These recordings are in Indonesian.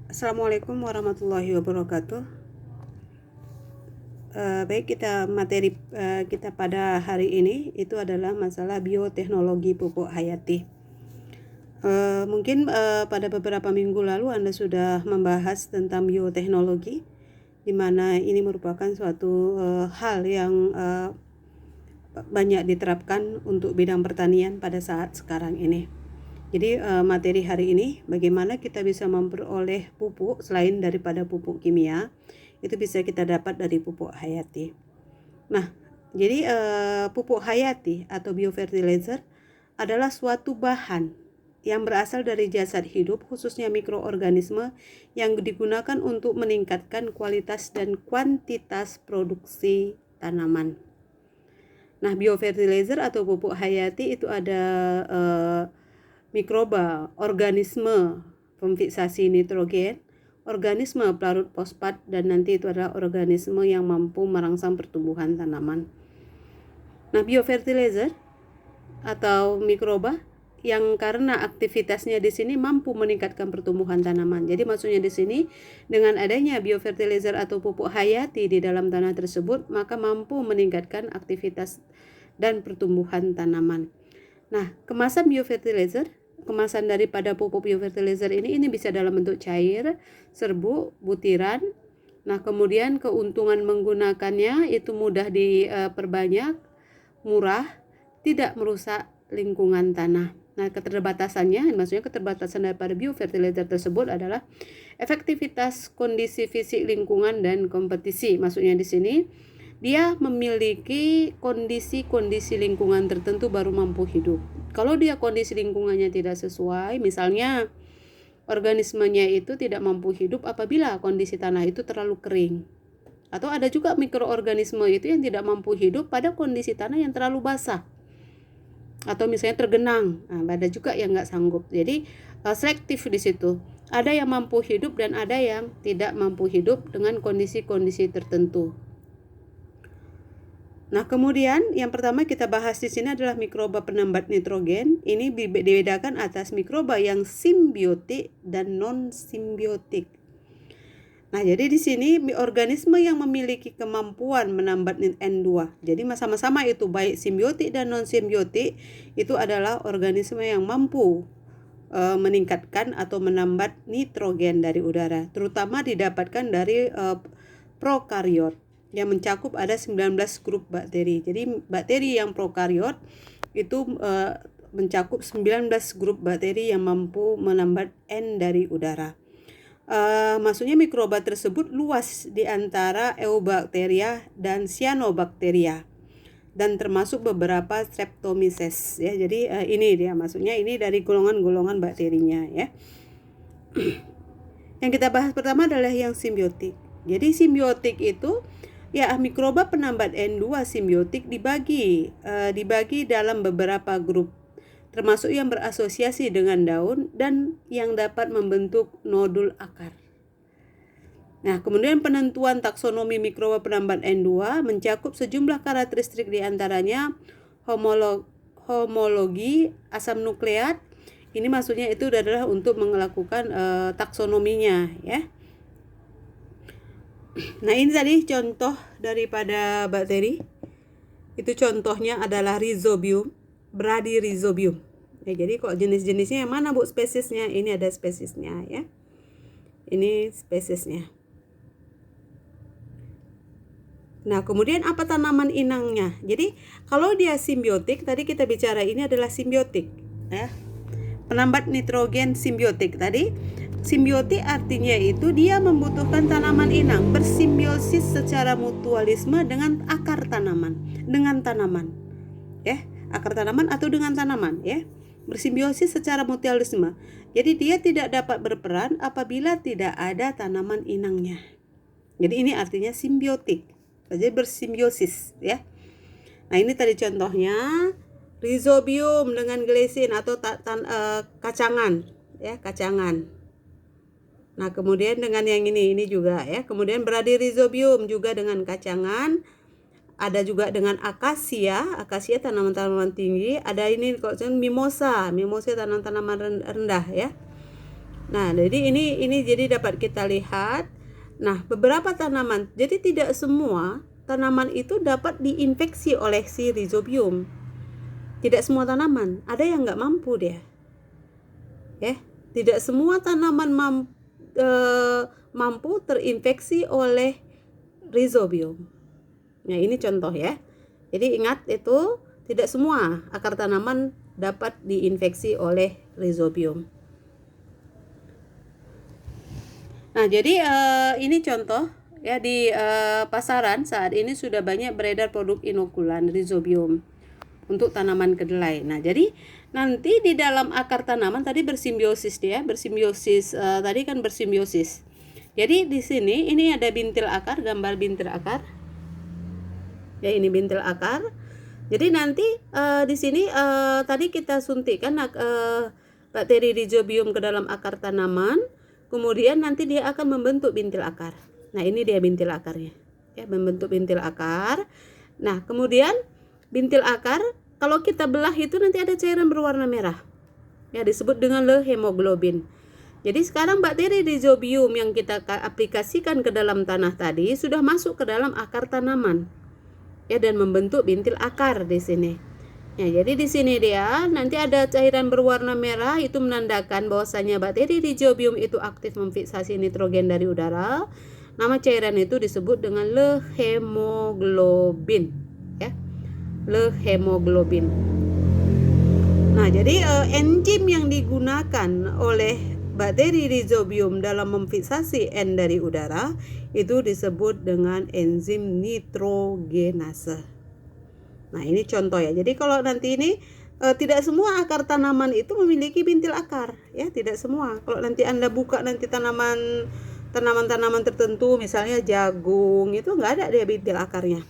Assalamualaikum warahmatullahi wabarakatuh. Baik, materi kita pada hari ini itu adalah masalah bioteknologi pupuk hayati. Mungkin pada beberapa minggu lalu Anda sudah membahas tentang bioteknologi, di mana ini merupakan suatu hal yang banyak diterapkan untuk bidang pertanian pada saat sekarang ini. Jadi materi hari ini, bagaimana kita bisa memperoleh pupuk selain daripada pupuk kimia, itu bisa kita dapat dari pupuk hayati. Nah, jadi pupuk hayati atau biofertilizer adalah suatu bahan yang berasal dari jasad hidup, khususnya mikroorganisme, yang digunakan untuk meningkatkan kualitas dan kuantitas produksi tanaman. Nah, biofertilizer atau pupuk hayati itu ada mikroba, organisme pemfiksasi nitrogen, organisme pelarut fosfat, dan nanti itu adalah organisme yang mampu merangsang pertumbuhan tanaman. Nah, biofertilizer atau mikroba yang karena aktivitasnya di sini mampu meningkatkan pertumbuhan tanaman. Jadi maksudnya di sini dengan adanya biofertilizer atau pupuk hayati di dalam tanah tersebut, maka mampu meningkatkan aktivitas dan pertumbuhan tanaman. Nah, kemasan biofertilizer, kemasan daripada pupuk biofertilizer ini bisa dalam bentuk cair, serbuk, butiran. Nah, kemudian keuntungan menggunakannya itu mudah diperbanyak, murah, tidak merusak lingkungan tanah. Nah, keterbatasannya, maksudnya keterbatasan daripada biofertilizer tersebut adalah efektivitas kondisi fisik lingkungan dan kompetisi. Maksudnya di sini dia memiliki kondisi-kondisi lingkungan tertentu baru mampu hidup. Kalau dia kondisi lingkungannya tidak sesuai, misalnya organismenya itu tidak mampu hidup apabila kondisi tanah itu terlalu kering. Atau ada juga mikroorganisme itu yang tidak mampu hidup pada kondisi tanah yang terlalu basah. Atau misalnya tergenang, ada juga yang nggak sanggup. Jadi selektif di situ. Ada yang mampu hidup dan ada yang tidak mampu hidup dengan kondisi-kondisi tertentu. Nah, kemudian yang pertama kita bahas di sini adalah mikroba penambat nitrogen. Ini dibedakan atas mikroba yang simbiotik dan non simbiotik. Nah, jadi di sini organisme yang memiliki kemampuan menambat N2. Jadi sama-sama itu baik simbiotik dan non simbiotik itu adalah organisme yang mampu meningkatkan atau menambat nitrogen dari udara, terutama didapatkan dari prokariot yang mencakup ada 19 grup bakteri. Jadi bakteri yang prokariot itu mencakup 19 grup bakteri yang mampu menambat N dari udara. Maksudnya mikroba tersebut luas di antara Eubacteria dan Cyanobacteria dan termasuk beberapa Streptomyces ya. Jadi ini dia, maksudnya ini dari golongan-golongan bakterinya ya. Yang kita bahas pertama adalah yang simbiotik. Jadi simbiotik itu ya mikroba penambat N2 simbiotik dibagi dalam beberapa grup, termasuk yang berasosiasi dengan daun dan yang dapat membentuk nodul akar. Nah, kemudian penentuan taksonomi mikroba penambat N2 mencakup sejumlah karakteristik, diantaranya homologi asam nukleat. Ini maksudnya itu adalah untuk melakukan taksonominya ya. Nah, ini tadi contoh daripada bakteri. Itu contohnya adalah Rhizobium, Bradyrhizobium. Ya, jadi kok jenis-jenisnya yang mana Bu spesiesnya? Ini ada spesiesnya ya. Ini spesiesnya. Nah, kemudian apa tanaman inangnya? Jadi kalau dia simbiotik, tadi kita bicara ini adalah simbiotik ya. Penambat nitrogen simbiotik tadi. Simbiotik artinya itu dia membutuhkan tanaman inang bersimbiosis secara mutualisme dengan akar tanaman, ya, akar tanaman atau dengan tanaman ya, bersimbiosis secara mutualisme. Jadi dia tidak dapat berperan apabila tidak ada tanaman inangnya. Jadi ini artinya simbiotik, jadi bersimbiosis ya. Nah, ini tadi contohnya Rhizobium dengan glycine atau kacangan ya, kacangan. Nah, kemudian dengan yang ini juga ya. Kemudian Bradyrhizobium juga dengan kacangan. Ada juga dengan akasia tanaman-tanaman tinggi. Ada ini mimosa tanaman-tanaman rendah ya. Nah, jadi ini jadi dapat kita lihat. Nah, beberapa tanaman. Jadi tidak semua tanaman itu dapat diinfeksi oleh si Rhizobium. Tidak semua tanaman. Ada yang nggak mampu dia. Ya, tidak semua tanaman mampu terinfeksi oleh Rhizobium. Nah, ini contoh ya. Jadi ingat itu tidak semua akar tanaman dapat diinfeksi oleh Rhizobium. Nah, jadi ini contoh ya di pasaran saat ini sudah banyak beredar produk inokulan Rhizobium untuk tanaman kedelai. Nah, jadi nanti di dalam akar tanaman tadi bersimbiosis dia, bersimbiosis tadi kan bersimbiosis. Jadi di sini ini ada bintil akar, gambar bintil akar. Ya, ini bintil akar. Jadi nanti di sini tadi kita suntikkan bakteri Rhizobium ke dalam akar tanaman, kemudian nanti dia akan membentuk bintil akar. Nah, ini dia bintil akarnya. Ya, membentuk bintil akar. Nah, kemudian bintil akar kalau kita belah itu nanti ada cairan berwarna merah. Ya, disebut dengan hemoglobin. Jadi sekarang bakteri Rhizobium yang kita aplikasikan ke dalam tanah tadi sudah masuk ke dalam akar tanaman. Ya, dan membentuk bintil akar di sini. Ya, jadi di sini dia nanti ada cairan berwarna merah, itu menandakan bahwasanya bakteri Rhizobium itu aktif memfiksasi nitrogen dari udara. Nama cairan itu disebut dengan hemoglobin. Ya, hemoglobin. Nah, jadi enzim yang digunakan oleh bakteri Rhizobium dalam memfiksasi N dari udara itu disebut dengan enzim nitrogenase. Nah, ini contoh ya. Jadi kalau nanti ini tidak semua akar tanaman itu memiliki bintil akar, ya, tidak semua. Kalau nanti Anda buka nanti tanaman-tanaman tertentu, misalnya jagung, itu nggak ada dia bintil akarnya.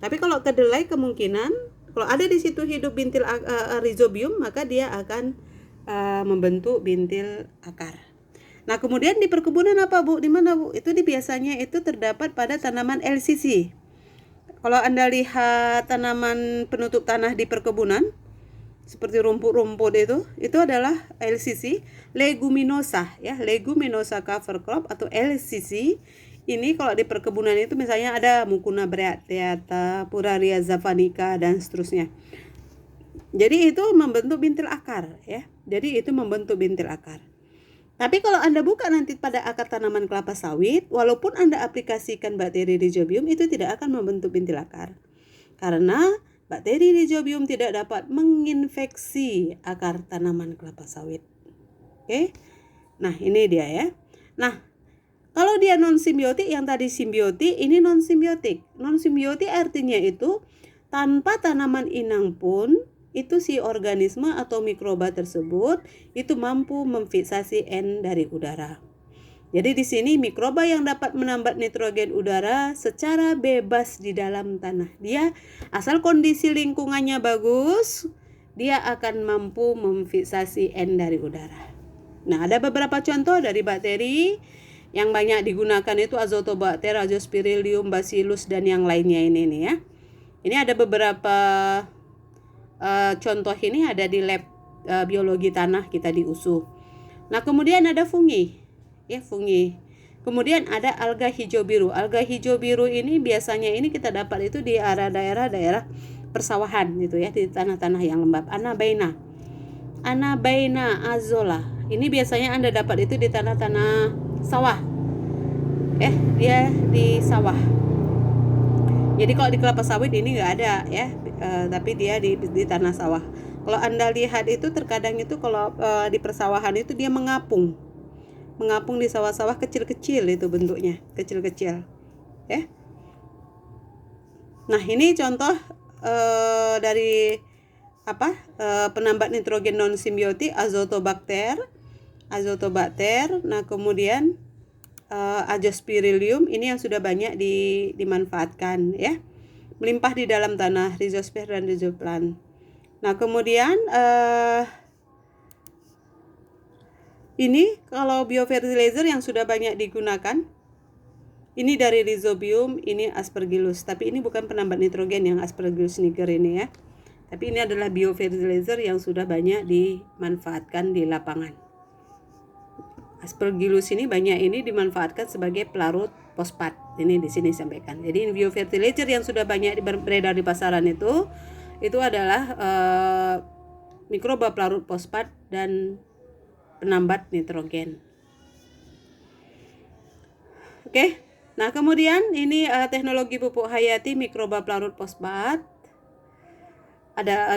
Tapi kalau kedelai kemungkinan kalau ada di situ hidup bintil Rhizobium, maka dia akan membentuk bintil akar. Nah, kemudian di perkebunan apa, Bu? Di mana, Bu? Itu biasanya itu terdapat pada tanaman LCC. Kalau Anda lihat tanaman penutup tanah di perkebunan seperti rumput-rumput itu adalah LCC, leguminosa ya, leguminosa cover crop atau LCC. Ini kalau di perkebunan itu misalnya ada Mucuna breateata, Puraria javanica dan seterusnya. Jadi itu membentuk bintil akar ya. Jadi itu membentuk bintil akar. Tapi kalau Anda buka nanti pada akar tanaman kelapa sawit, walaupun Anda aplikasikan bakteri Rhizobium itu tidak akan membentuk bintil akar. Karena bakteri Rhizobium tidak dapat menginfeksi akar tanaman kelapa sawit. Oke. Nah, ini dia ya. Nah, kalau dia non simbiotik, yang tadi simbiotik, ini non simbiotik. Non simbiotik artinya itu tanpa tanaman inang pun itu si organisme atau mikroba tersebut itu mampu memfiksasi N dari udara. Jadi di sini mikroba yang dapat menambat nitrogen udara secara bebas di dalam tanah. Dia asal kondisi lingkungannya bagus, dia akan mampu memfiksasi N dari udara. Nah, ada beberapa contoh dari bakteri yang banyak digunakan itu Azotobacter, Azospirillum, Bacillus dan yang lainnya ini nih ya. Ini ada beberapa contoh ini ada di lab biologi tanah kita di USU. Nah, kemudian ada fungi. Ya, fungi. Kemudian ada alga hijau biru. Alga hijau biru ini biasanya ini kita dapat itu di daerah persawahan gitu ya, di tanah-tanah yang lembab. Anabaina azola. Ini biasanya Anda dapat itu di tanah-tanah sawah. Dia di sawah. Jadi kalau di kelapa sawit ini nggak ada ya, tapi dia di tanah sawah. Kalau Anda lihat itu terkadang itu kalau di persawahan itu dia mengapung di sawah-sawah kecil-kecil itu bentuknya, kecil-kecil. Ya. Nah, ini contoh dari penambat nitrogen non simbiotik Azotobacter. Nah, kemudian Azospirillum ini yang sudah banyak dimanfaatkan ya, melimpah di dalam tanah, Rhizosphere dan Rhizoplan. Nah, kemudian ini kalau biofertilizer yang sudah banyak digunakan, ini dari Rhizobium, ini Aspergillus, tapi ini bukan penambat nitrogen yang Aspergillus niger ini ya, tapi ini adalah biofertilizer yang sudah banyak dimanfaatkan di lapangan. Aspergillus ini banyak ini dimanfaatkan sebagai pelarut fosfat. Ini di sini disampaikan. Jadi biofertilizer yang sudah banyak beredar di pasaran itu adalah mikroba pelarut fosfat dan penambat nitrogen. Oke. Nah, kemudian ini teknologi pupuk hayati mikroba pelarut fosfat.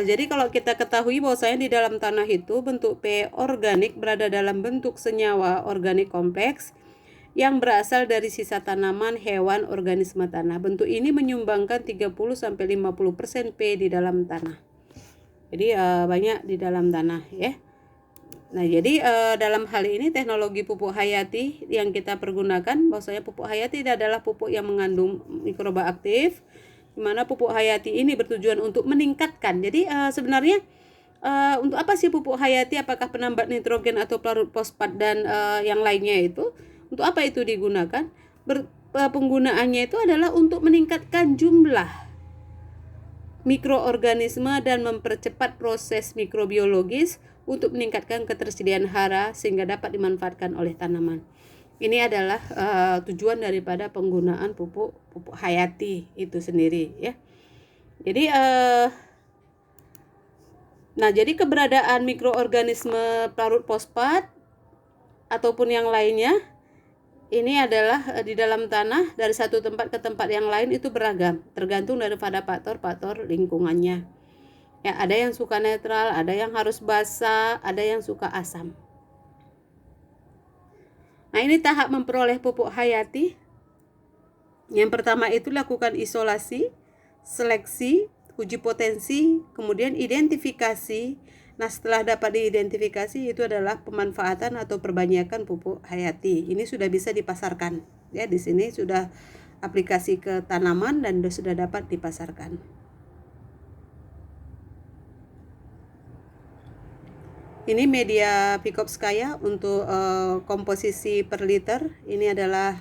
Jadi kalau kita ketahui bahwasanya di dalam tanah itu bentuk pH organik berada dalam bentuk senyawa organik kompleks yang berasal dari sisa tanaman, hewan, organisme tanah. Bentuk ini menyumbangkan 30-50% pH di dalam tanah. Jadi banyak di dalam tanah ya. Nah, jadi dalam hal ini teknologi pupuk hayati yang kita pergunakan, bahwasanya pupuk hayati adalah pupuk yang mengandung mikroba aktif, di mana pupuk hayati ini bertujuan untuk meningkatkan. Jadi sebenarnya untuk apa sih pupuk hayati? Apakah penambat nitrogen atau pelarut fosfat dan yang lainnya itu? Untuk apa itu digunakan? Penggunaannya itu adalah untuk meningkatkan jumlah mikroorganisme dan mempercepat proses mikrobiologis untuk meningkatkan ketersediaan hara sehingga dapat dimanfaatkan oleh tanaman. Ini adalah tujuan daripada penggunaan pupuk hayati itu sendiri ya. Jadi jadi keberadaan mikroorganisme pelarut fosfat ataupun yang lainnya ini adalah di dalam tanah dari satu tempat ke tempat yang lain itu beragam, tergantung daripada faktor-faktor lingkungannya. Ya, ada yang suka netral, ada yang harus basah, ada yang suka asam. Nah, ini tahap memperoleh pupuk hayati. Yang pertama itu lakukan isolasi, seleksi, uji potensi, kemudian identifikasi. Nah, setelah dapat diidentifikasi itu adalah pemanfaatan atau perbanyakan pupuk hayati. Ini sudah bisa dipasarkan. Ya, di sini sudah aplikasi ke tanaman dan sudah dapat dipasarkan. Ini media Vikovskaya untuk komposisi per liter. Ini adalah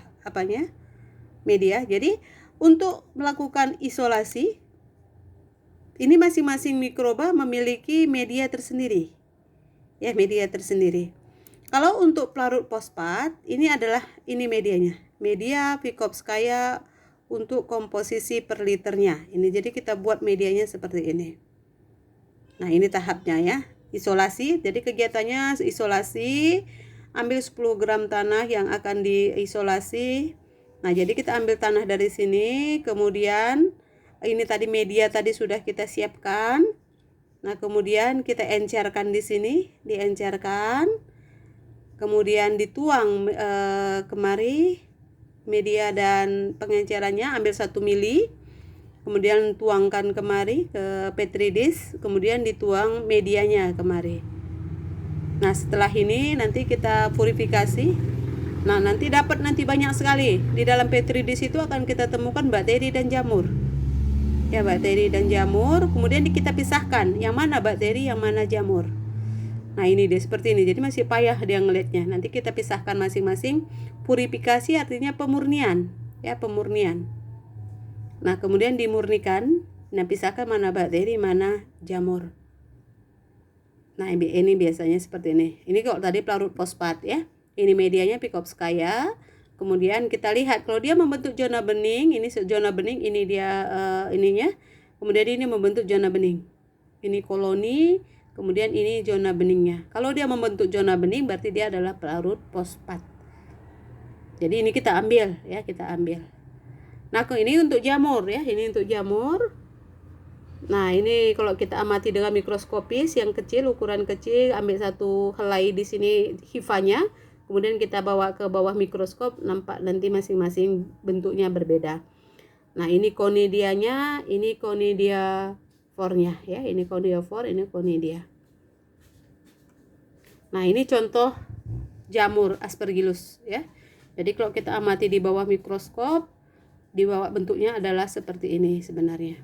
media. Jadi untuk melakukan isolasi, ini masing-masing mikroba memiliki media tersendiri. Ya, media tersendiri. Kalau untuk pelarut fosfat, ini medianya. Media Vikovskaya untuk komposisi per liternya. Ini jadi kita buat medianya seperti ini. Nah, ini tahapnya ya. Isolasi, jadi kegiatannya isolasi, ambil 10 gram tanah yang akan diisolasi. Nah, jadi kita ambil tanah dari sini, kemudian ini tadi media tadi sudah kita siapkan. Nah, kemudian kita encerkan di sini, diencerkan. Kemudian dituang kemari media dan pengencerannya, ambil 1 mili. Kemudian tuangkan kemari ke petri dish, kemudian dituang medianya kemari. Nah, setelah ini nanti kita purifikasi. Nah, nanti dapat banyak sekali. Di dalam petri dish itu akan kita temukan bakteri dan jamur. Ya, bakteri dan jamur, kemudian kita pisahkan yang mana bakteri, yang mana jamur. Nah, ini deh seperti ini. Jadi masih payah dia ngelihatnya. Nanti kita pisahkan masing-masing. Purifikasi artinya pemurnian, ya, pemurnian. Nah, kemudian dimurnikan, pisahkan mana bakteri, mana jamur. Nah, ini biasanya seperti ini. Ini kalau tadi pelarut fosfat ya. Ini medianya Vikovskaya. Kemudian kita lihat kalau dia membentuk zona bening, ini zona bening, ini dia ininya. Kemudian ini membentuk zona bening. Ini koloni, kemudian ini zona beningnya. Kalau dia membentuk zona bening berarti dia adalah pelarut fosfat. Jadi ini kita ambil ya, kita ambil. Nah, ini untuk jamur ya, ini untuk jamur. Nah, ini kalau kita amati dengan mikroskopis yang kecil, ukuran kecil, ambil satu helai di sini hifanya, kemudian kita bawa ke bawah mikroskop, nampak nanti masing-masing bentuknya berbeda. Nah, ini conidianya, ini conidiophore-nya ya, ini conidiophore, ini conidia. Nah, ini contoh jamur Aspergillus ya. Jadi kalau kita amati di bawah mikroskop, di bawah bentuknya adalah seperti ini sebenarnya.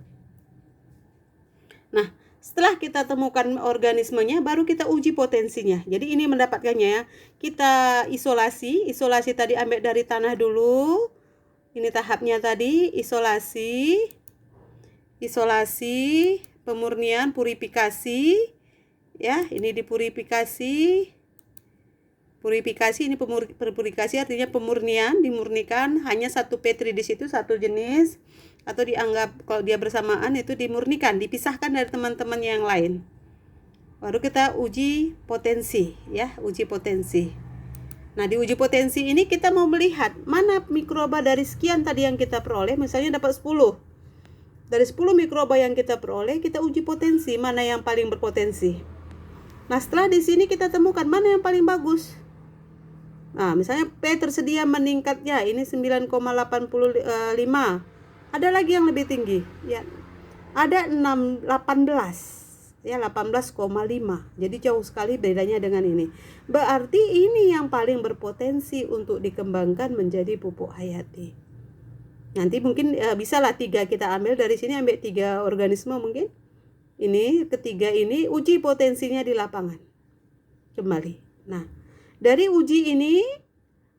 Nah, setelah kita temukan organismenya, baru kita uji potensinya. Jadi ini mendapatkannya ya. Kita isolasi tadi ambil dari tanah dulu. Ini tahapnya tadi, isolasi, pemurnian, purifikasi. Ya, ini dipurifikasi. Purifikasi ini purifikasi artinya pemurnian, dimurnikan, hanya satu petri di situ, satu jenis, atau dianggap kalau dia bersamaan itu dimurnikan, dipisahkan dari teman-teman yang lain. Baru kita uji potensi ya, uji potensi. Nah, di uji potensi ini kita mau melihat mana mikroba dari sekian tadi yang kita peroleh, misalnya dapat 10. Dari 10 mikroba yang kita peroleh, kita uji potensi mana yang paling berpotensi. Nah, setelah di sini kita temukan mana yang paling bagus. Nah, misalnya P tersedia meningkatnya ini 9,85. Ada lagi yang lebih tinggi, ya. Ada 18. Ya, 18,5. Jadi jauh sekali bedanya dengan ini. Berarti ini yang paling berpotensi untuk dikembangkan menjadi pupuk hayati. Nanti mungkin bisa lah 3 kita ambil dari sini, ambil 3 organisme mungkin. Ini ketiga ini uji potensinya di lapangan. Kembali. Nah, dari uji ini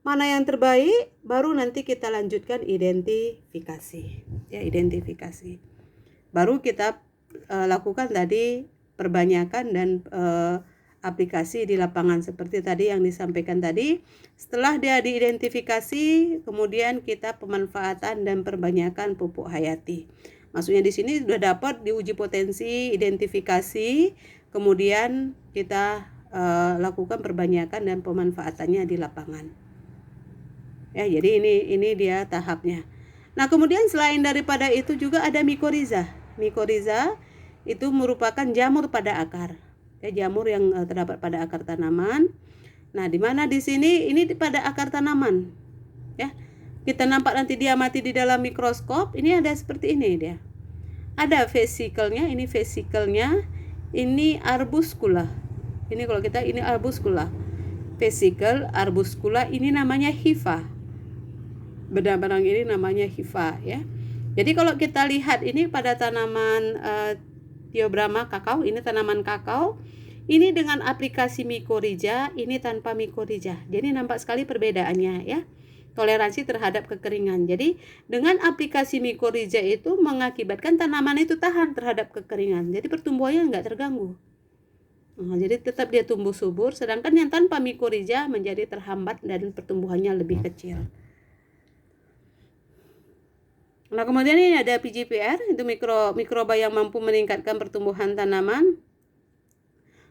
mana yang terbaik, baru nanti kita lanjutkan identifikasi. Ya, identifikasi. Baru kita lakukan tadi perbanyakan dan aplikasi di lapangan seperti tadi yang disampaikan tadi. Setelah dia diidentifikasi, kemudian kita pemanfaatan dan perbanyakan pupuk hayati. Maksudnya di sini sudah dapat diuji potensi, identifikasi, kemudian kita lakukan perbanyakan dan pemanfaatannya di lapangan. Ya, jadi ini dia tahapnya. Nah, kemudian selain daripada itu juga ada mikoriza. Mikoriza itu merupakan jamur pada akar. Ya, jamur yang terdapat pada akar tanaman. Nah, di mana di sini ini pada akar tanaman. Ya. Kita nampak nanti dia mati di dalam mikroskop, ini ada seperti ini dia. Ada vesikelnya, ini vesikelnya, ini arbuscula. Ini kalau kita ini arbuscula. Vesikel, arbuscula, ini namanya hifa. Benang-benang ini namanya hifa ya. Jadi kalau kita lihat ini pada tanaman Theobroma kakao, ini tanaman kakao, ini dengan aplikasi mikoriza, ini tanpa mikoriza. Jadi nampak sekali perbedaannya ya. Toleransi terhadap kekeringan. Jadi dengan aplikasi mikoriza itu mengakibatkan tanaman itu tahan terhadap kekeringan. Jadi pertumbuhannya enggak terganggu. Nah, jadi tetap dia tumbuh subur, sedangkan yang tanpa mikoriza menjadi terhambat dan pertumbuhannya lebih kecil. Nah, kemudian ini ada PGPR, itu mikroba yang mampu meningkatkan pertumbuhan tanaman.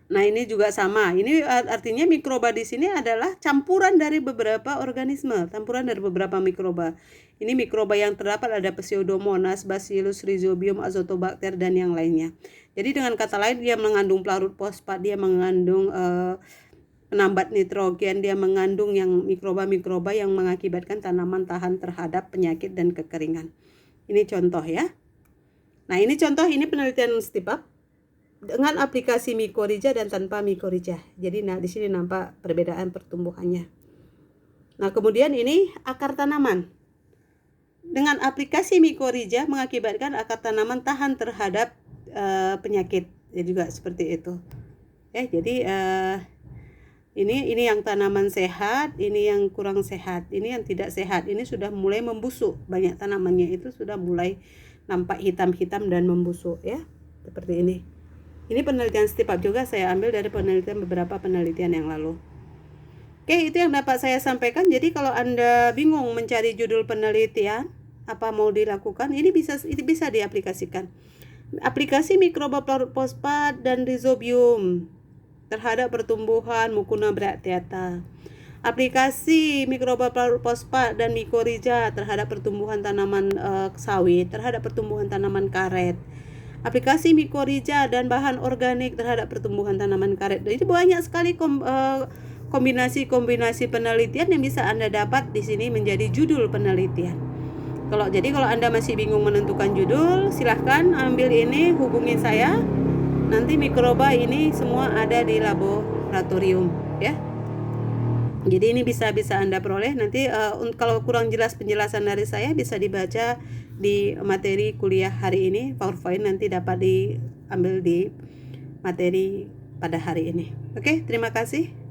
Nah, ini juga sama. Ini artinya mikroba di sini adalah campuran dari beberapa organisme, campuran dari beberapa mikroba. Ini mikroba yang terdapat ada Pseudomonas, Bacillus, Rhizobium, Azotobacter dan yang lainnya. Jadi dengan kata lain dia mengandung pelarut fosfat, dia mengandung penambat nitrogen, dia mengandung yang mikroba-mikroba yang mengakibatkan tanaman tahan terhadap penyakit dan kekeringan. Ini contoh ya. Nah, ini contoh, ini penelitian Stipap dengan aplikasi mikoriza dan tanpa mikoriza. Jadi di sini nampak perbedaan pertumbuhannya. Nah, kemudian ini akar tanaman. Dengan aplikasi mikoriza mengakibatkan akar tanaman tahan terhadap penyakit. Ya juga seperti itu. Ya, jadi ini yang tanaman sehat, ini yang kurang sehat, ini yang tidak sehat. Ini sudah mulai membusuk. Banyak tanamannya itu sudah mulai nampak hitam-hitam dan membusuk ya. Seperti ini. Ini penelitian Stipap juga saya ambil dari beberapa penelitian yang lalu. Oke, itu yang dapat saya sampaikan. Jadi kalau Anda bingung mencari judul penelitian, apa mau dilakukan, ini bisa diaplikasikan. Aplikasi mikroba pelarut fosfat dan Rhizobium terhadap pertumbuhan Mucuna bracteata. Aplikasi mikroba pelarut fosfat dan mikoriza terhadap pertumbuhan tanaman sawit, terhadap pertumbuhan tanaman karet. Aplikasi mikoriza dan bahan organik terhadap pertumbuhan tanaman karet. Jadi banyak sekali kombinasi-kombinasi penelitian yang bisa Anda dapat di sini menjadi judul penelitian. Kalau Anda masih bingung menentukan judul, silahkan ambil ini, hubungi saya. Nanti mikroba ini semua ada di laboratorium ya. Jadi ini bisa Anda peroleh. Nanti kalau kurang jelas penjelasan dari saya bisa dibaca di materi kuliah hari ini. PowerPoint nanti dapat diambil di materi pada hari ini. Oke, terima kasih.